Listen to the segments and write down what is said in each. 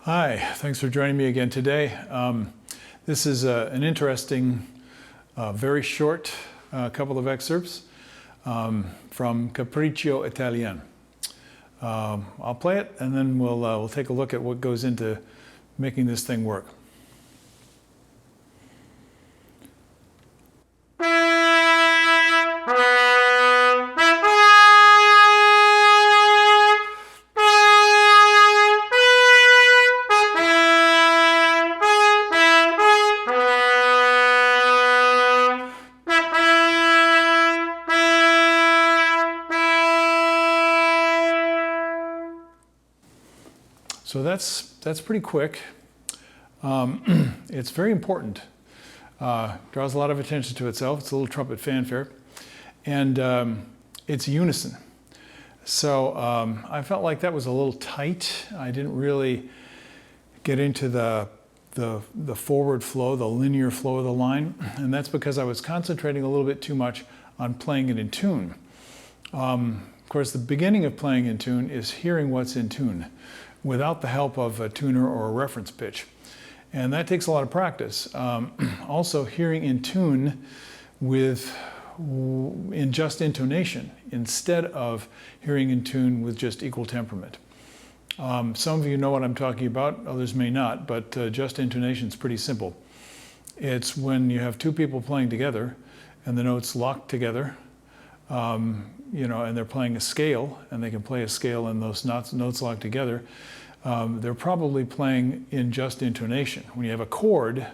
Hi, thanks for joining me again today. This is an interesting, very short couple of excerpts from Capriccio Italien. I'll play it and then we'll take a look at what goes into making this thing work. So that's pretty quick. It's very important. Draws a lot of attention to itself. It's a little trumpet fanfare, and it's unison. So I felt like that was a little tight. I didn't really get into the forward flow, the linear flow of the line, and that's because I was concentrating a little bit too much on playing it in tune. Of course, the beginning of playing in tune is hearing what's in tune, without the help of a tuner or a reference pitch. And that takes a lot of practice. Also hearing in tune in just intonation, instead of hearing in tune with just equal temperament. Some of you know what I'm talking about, others may not, but just intonation is pretty simple. It's when you have two people playing together and the notes locked together, and they're playing a scale, and they can play a scale and those notes locked together. They're probably playing in just intonation. When you have a chord,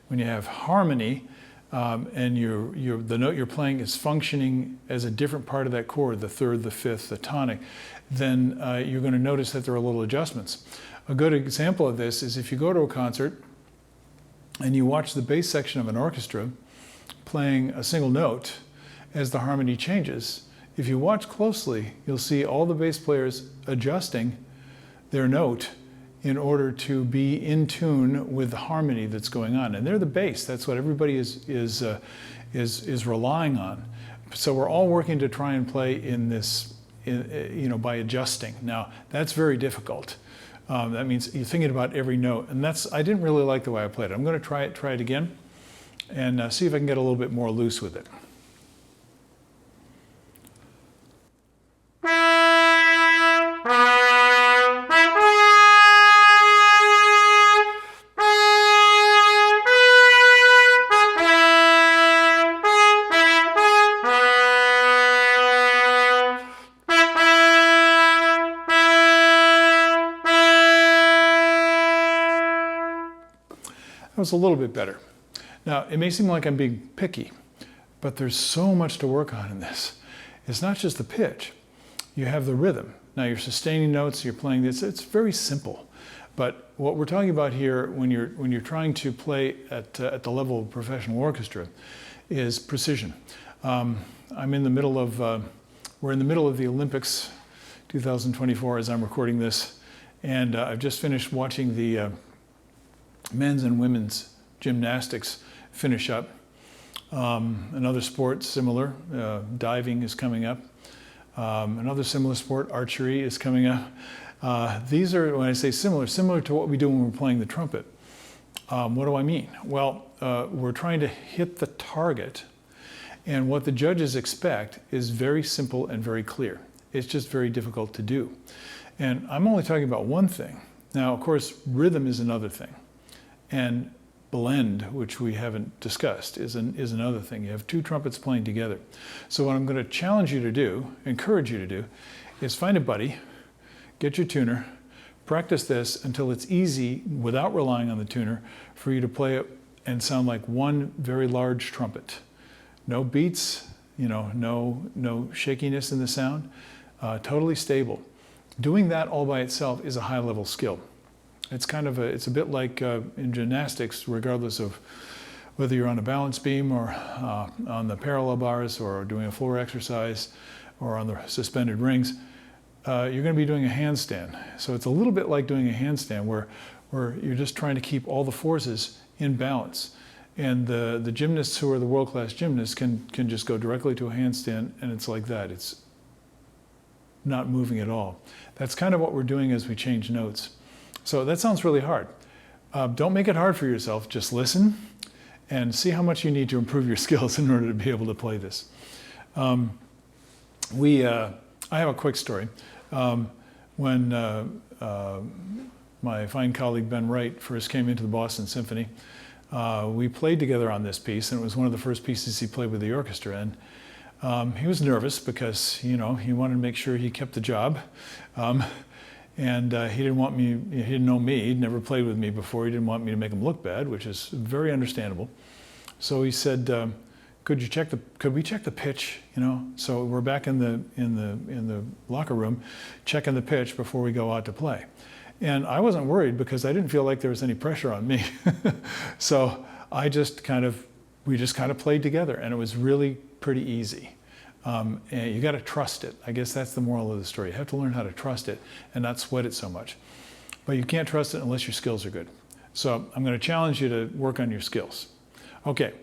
when you have harmony, and the note you're playing is functioning as a different part of that chord, the third, the fifth, the tonic, then you're going to notice that there are little adjustments. A good example of this is if you go to a concert and you watch the bass section of an orchestra playing a single note as the harmony changes. If you watch closely, you'll see all the bass players adjusting their note in order to be in tune with the harmony that's going on. And they're the bass. That's what everybody is relying on. So we're all working to try and play in this, by adjusting. Now, that's very difficult. That means you're thinking about every note. And I didn't really like the way I played it. I'm going to try it again and see if I can get a little bit more loose with it. That was a little bit better. Now, it may seem like I'm being picky, but there's so much to work on in this. It's not just the pitch. You have the rhythm. Now, you're sustaining notes, you're playing this. It's very simple. But what we're talking about here, when you're trying to play at the level of a professional orchestra, is precision. We're in the middle of the Olympics 2024 as I'm recording this, and I've just finished watching the men's and women's gymnastics finish up. Another sport similar, diving is coming up. Another similar sport, archery, is coming up. These are, when I say similar to what we do when we're playing the trumpet. What do I mean? Well, we're trying to hit the target, and what the judges expect is very simple and very clear. It's just very difficult to do. And I'm only talking about one thing. Now, of course, rhythm is another thing. And blend, which we haven't discussed, is another thing. You have two trumpets playing together. So what I'm going to challenge you to do, encourage you to do, is find a buddy, get your tuner, practice this until it's easy, without relying on the tuner, for you to play it and sound like one very large trumpet. No beats, no shakiness in the sound, totally stable. Doing that all by itself is a high-level skill. It's a bit like in gymnastics, regardless of whether you're on a balance beam or on the parallel bars or doing a floor exercise or on the suspended rings, you're going to be doing a handstand. So it's a little bit like doing a handstand where you're just trying to keep all the forces in balance. And the gymnasts who are the world-class gymnasts can just go directly to a handstand, and it's like that. It's not moving at all. That's kind of what we're doing as we change notes. So that sounds really hard. Don't make it hard for yourself. Just listen and see how much you need to improve your skills in order to be able to play this. I have a quick story. When my fine colleague Ben Wright first came into the Boston Symphony, we played together on this piece, and it was one of the first pieces he played with the orchestra. And he was nervous because, you know, he wanted to make sure he kept the job. And he didn't want me, he didn't know me, he'd never played with me before, he didn't want me to make him look bad, which is very understandable. So he said, could we check the pitch, you know? So we're back in the locker room checking the pitch before we go out to play. And I wasn't worried because I didn't feel like there was any pressure on me. So we just kind of played together, and it was really pretty easy. And you got to trust it. I guess that's the moral of the story. You have to learn how to trust it and not sweat it so much. But you can't trust it unless your skills are good. So I'm going to challenge you to work on your skills. Okay,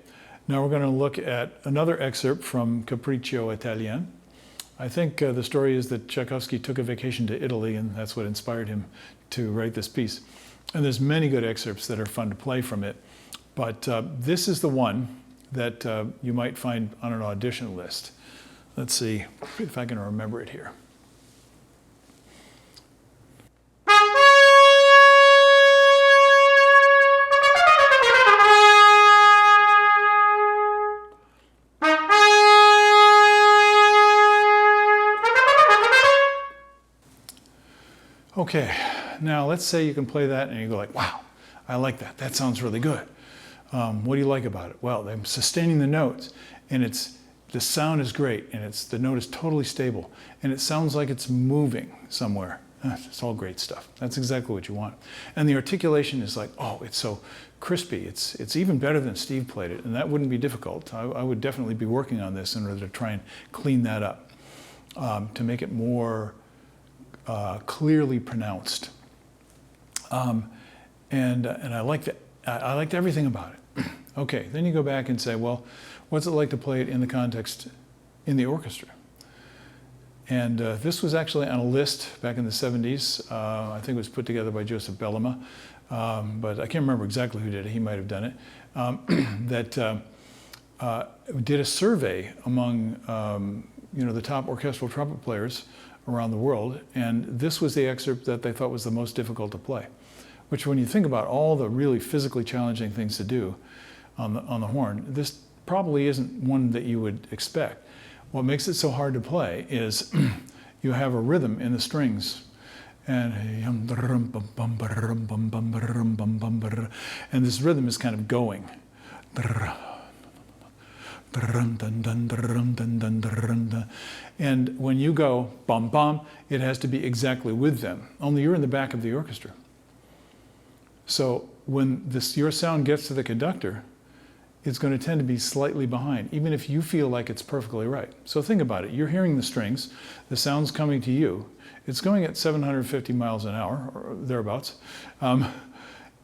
now we're going to look at another excerpt from Capriccio Italien. I think the story is that Tchaikovsky took a vacation to Italy, and that's what inspired him to write this piece. And there's many good excerpts that are fun to play from it. But this is the one that you might find on an audition list. Let's see if I can remember it here. Okay, now let's say you can play that and you go like, wow, I like that. That sounds really good. What do you like about it? Well, I'm sustaining the notes, and the sound is great, and the note is totally stable, and it sounds like it's moving somewhere. It's all great stuff. That's exactly what you want. And the articulation is like, oh, it's so crispy. It's even better than Steve played it, and that wouldn't be difficult. I would definitely be working on this in order to try and clean that up, to make it more clearly pronounced. And I liked it. I liked everything about it. Okay, then you go back and say, well, what's it like to play it in the context in the orchestra? And this was actually on a list back in the 70s. I think it was put together by Joseph Bellama, but I can't remember exactly who did it. He might have done it. That did a survey among the top orchestral trumpet players around the world, and this was the excerpt that they thought was the most difficult to play. Which, when you think about all the really physically challenging things to do on the horn, this probably isn't one that you would expect. What makes it so hard to play is you have a rhythm in the strings, and this rhythm is kind of going. And when you go bum bum, it has to be exactly with them. Only you're in the back of the orchestra. So when your sound gets to the conductor, it's going to tend to be slightly behind, even if you feel like it's perfectly right. So think about it. You're hearing the strings, the sound's coming to you. It's going at 750 miles an hour, or thereabouts.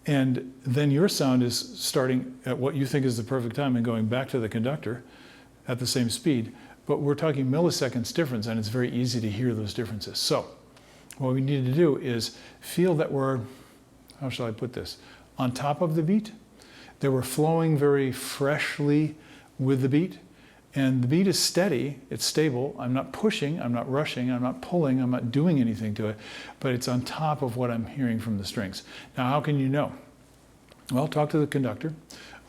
And then your sound is starting at what you think is the perfect time and going back to the conductor at the same speed. But we're talking milliseconds difference, and it's very easy to hear those differences. So what we need to do is feel that we're, how shall I put this, on top of the beat, that we're flowing very freshly with the beat, and the beat is steady, it's stable. I'm not pushing, I'm not rushing, I'm not pulling, I'm not doing anything to it, but it's on top of what I'm hearing from the strings. Now, how can you know? Well, talk to the conductor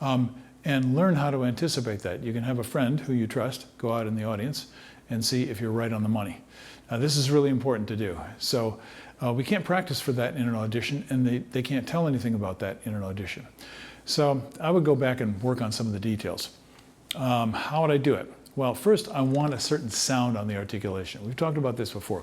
and learn how to anticipate that. You can have a friend who you trust go out in the audience and see if you're right on the money. Now, this is really important to do. So we can't practice for that in an audition, and they can't tell anything about that in an audition. So I would go back and work on some of the details. How would I do it? Well, first, I want a certain sound on the articulation. We've talked about this before.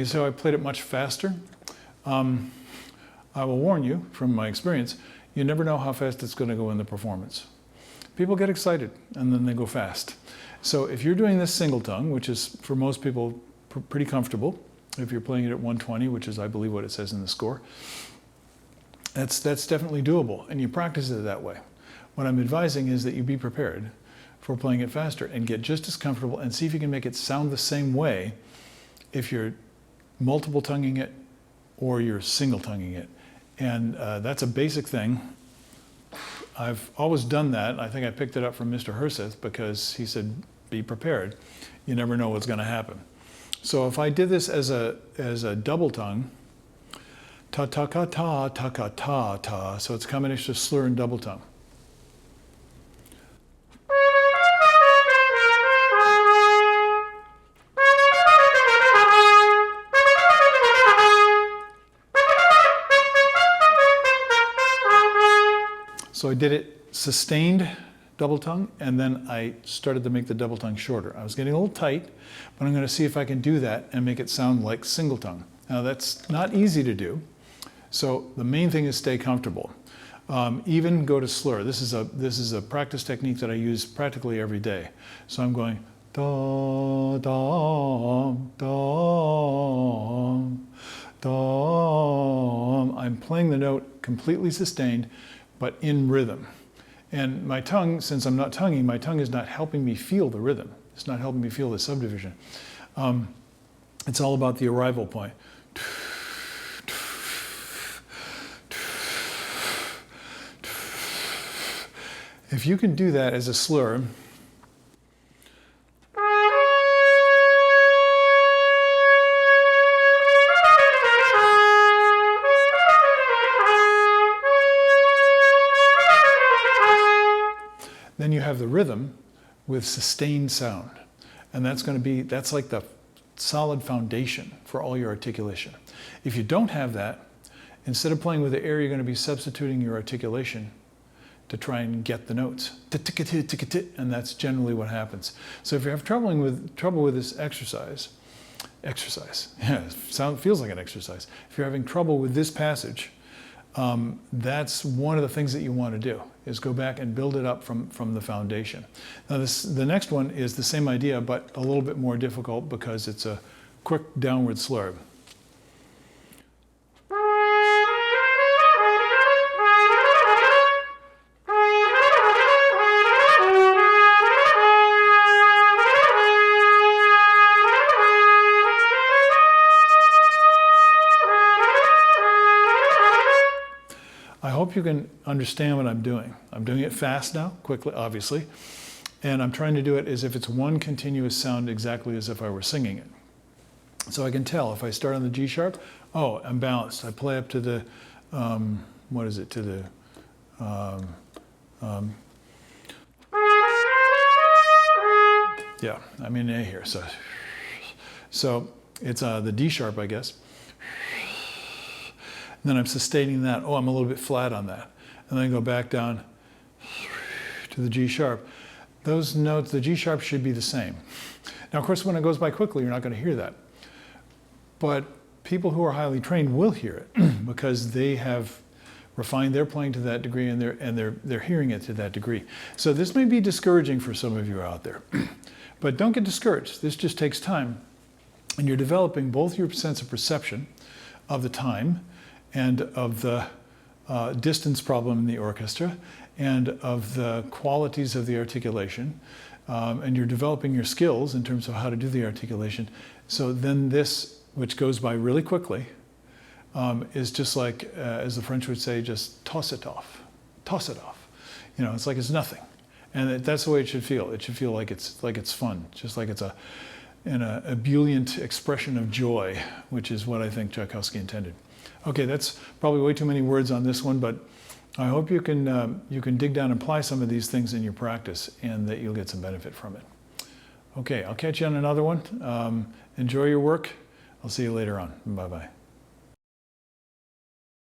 So I played it much faster. I will warn you from my experience, you never know how fast it's going to go in the performance. People get excited and then they go fast. So if you're doing this single tongue, which is for most people pretty comfortable. If you're playing it at 120, which is, I believe, what it says in the score, that's definitely doable, and you practice it that way. What I'm advising is that you be prepared for playing it faster and get just as comfortable and see if you can make it sound the same way if you're multiple tonguing it or you're single tonguing it. And that's a basic thing. I've always done that. I think I picked it up from Mr. Herseth because he said, be prepared. You never know what's going to happen. So if I did this as a double tongue, ta ta ka ta ta ka ta ta, so it's a combination of slur and double tongue. So I did it sustained double tongue, and then I started to make the double tongue shorter. I was getting a little tight, but I'm going to see if I can do that and make it sound like single tongue. Now that's not easy to do, so the main thing is stay comfortable. Even go to slur. This is a practice technique that I use practically every day. So I'm going da da da da. I'm playing the note completely sustained, but in rhythm. And my tongue, since I'm not tonguing, my tongue is not helping me feel the rhythm. It's not helping me feel the subdivision. It's all about the arrival point. If you can do that as a slur, then you have the rhythm with sustained sound. And that's like the solid foundation for all your articulation. If you don't have that, instead of playing with the air, you're going to be substituting your articulation to try and get the notes. And that's generally what happens. So if you have trouble with this exercise, yeah, feels like an exercise. If you're having trouble with this passage, that's one of the things that you want to do, is go back and build it up from the foundation. Now the next one is the same idea, but a little bit more difficult because it's a quick downward slur. I hope you can understand what I'm doing. I'm doing it fast now, quickly, obviously, and I'm trying to do it as if it's one continuous sound, exactly as if I were singing it. So I can tell if I start on the G sharp, oh, I'm balanced. I play up to the, what is it, to the, yeah, I'm in A here, so it's the D sharp, I guess. And then I'm sustaining that. Oh, I'm a little bit flat on that. And then go back down to the G sharp. Those notes, the G sharp should be the same. Now, of course, when it goes by quickly, you're not going to hear that. But people who are highly trained will hear it because they have refined their playing to that degree, and they're hearing it to that degree. So this may be discouraging for some of you out there. But don't get discouraged. This just takes time. And you're developing both your sense of perception of the time and of the distance problem in the orchestra, and of the qualities of the articulation, and you're developing your skills in terms of how to do the articulation. So then this, which goes by really quickly, is just like, as the French would say, just toss it off. Toss it off. You know, it's like it's nothing. And that's the way it should feel. It should feel like it's fun, just like it's an ebullient expression of joy, which is what I think Tchaikovsky intended. Okay, that's probably way too many words on this one, but I hope you can dig down and apply some of these things in your practice, and that you'll get some benefit from it. Okay, I'll catch you on another one. Enjoy your work. I'll see you later on. Bye-bye.